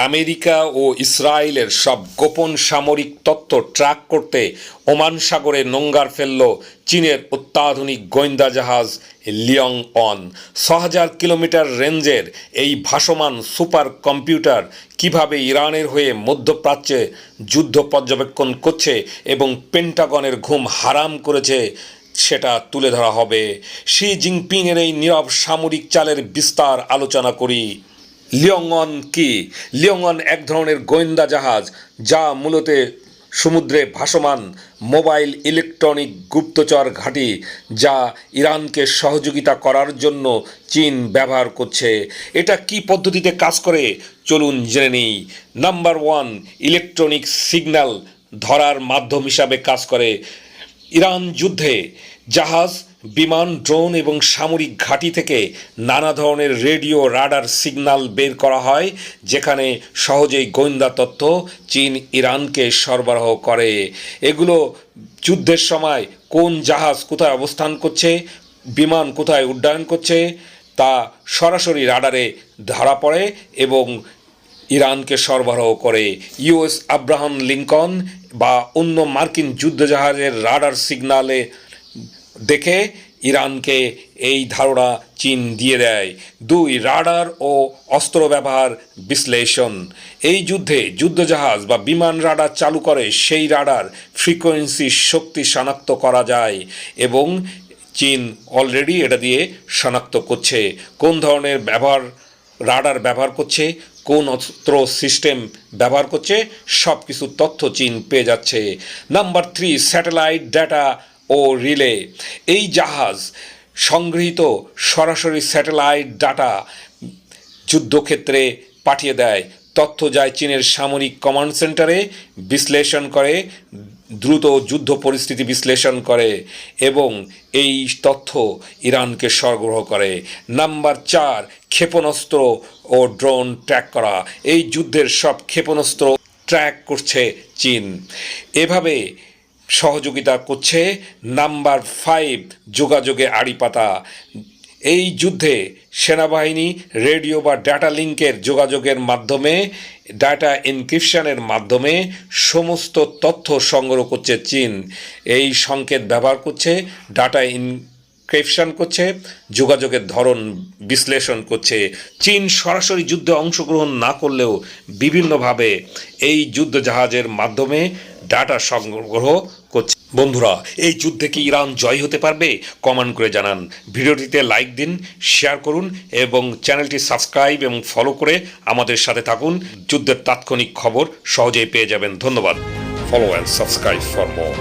America ও ইসরায়েলের সব গোপন সামরিক তথ্য ট্র্যাক করতে ওমান সাগরে নোঙ্গার ফেলল চীনের অত্যাধুনিক গোয়েন্দা জাহাজ লিয়ংওয়ান। ৬০০০ কিলোমিটার রেঞ্জের এই ভাসমান সুপার কম্পিউটার কিভাবে ইরানের হয়ে মধ্যপ্রাচ্যে যুদ্ধ পর্যবেক্ষণ করছে এবং পেন্টাগনের ঘুম হারাম করেছে সেটা তুলে ধরা হবে। শি জিনপিংয়ের এই নীরব সামরিক চালের বিস্তার আলোচনা করি। লিয়ংওয়ান কি? লিয়ংওয়ান এক ধরনের গোয়েন্দা জাহাজ যা মূলত সমুদ্রে ভাসমান মোবাইল ইলেকট্রনিক গুপ্তচর ঘাঁটি, যা ইরানকে সহযোগিতা করার জন্য চীন ব্যবহার করছে। এটা কি পদ্ধতিতে কাজ করে চলুন জেনে নিই। নাম্বার 1, ইলেকট্রনিক সিগন্যাল ধরার মাধ্যম হিসাবে কাজ করে। ইরান যুদ্ধে জাহাজ, বিমান, ড্রোন এবং সামরিক ঘাঁটি থেকে নানা ধরনের রেডিও রাডার সিগন্যাল বের করা হয়, যেখানে সহজেই গোয়েন্দা তথ্য চীন ইরানকে সরবরাহ করে। এগুলো যুদ্ধের সময় কোন জাহাজ কোথায় অবস্থান করছে, বিমান কোথায় উড্ডয়ন করছে তা সরাসরি রাডারে ধরা পড়ে এবং ইরানকে সরবরাহ করে। ইউএস আব্রাহাম লিঙ্কন বা অন্য মার্কিন যুদ্ধজাহাজের রাডার সিগন্যালে দেখে ইরানকে এই ধারণা চীন দিয়ে দেয়। 2, রাডার ও অস্ত্র ব্যবহার বিশ্লেষণ। এই যুদ্ধে যুদ্ধজাহাজ বা বিমান রাডার চালু করে সেই রাডার ফ্রিকোয়েন্সি শক্তি শনাক্ত করা যায় এবং চীন অলরেডি এটা দিয়ে শনাক্ত করছে কোন ধরনের রাডার ব্যবহার করছে, কোন অস্ত্র সিস্টেম ব্যবহার করছে, সব কিছু তথ্য চীন পেয়ে যাচ্ছে। নাম্বার 3, স্যাটেলাইট ডেটা ও রিলে। এই জাহাজ সংগৃহীত সরাসরি স্যাটেলাইট ডাটা যুদ্ধক্ষেত্রে পাঠিয়ে দেয়। তথ্য যায় চীনের সামরিক কমান্ড সেন্টারে, বিশ্লেষণ করে, দ্রুত যুদ্ধ পরিস্থিতি বিশ্লেষণ করে এবং এই তথ্য ইরানকে সরবরাহ করে। নাম্বার 4, ক্ষেপণাস্ত্র ও ড্রোন ট্র্যাক করা। এই যুদ্ধের সব ক্ষেপণাস্ত্র ট্র্যাক করছে চীন, এভাবে সহযোগিতা করছে। নাম্বার 5, যোগাযোগে আড়িপাতা। এই যুদ্ধে সেনাবাহিনী রেডিও বা ডাটা লিঙ্কের যোগাযোগের মাধ্যমে, ডাটা এনক্রিপশনের মাধ্যমে সমস্ত তথ্য সংগ্রহ করছে চীন। এই সংকেত ব্যবহার করছে, ডাটা এনক্রিপশন করছে, যোগাযোগের ধরন বিশ্লেষণ করছে। চীন সরাসরি যুদ্ধে অংশগ্রহণ না করলেও বিভিন্নভাবে এই যুদ্ধজাহাজের মাধ্যমে ডাটা সংগ্রহ করছে। বন্ধুরা, এই যুদ্ধে কি ইরান জয় হতে পারবে? কমেন্ট করে জানান। ভিডিওটিতে লাইক দিন, শেয়ার করুন এবং চ্যানেলটি সাবস্ক্রাইব এবং ফলো করে আমাদের সাথে থাকুন। যুদ্ধের তাৎক্ষণিক খবর সহজেই পেয়ে যাবেন। ধন্যবাদ। Follow and subscribe for more.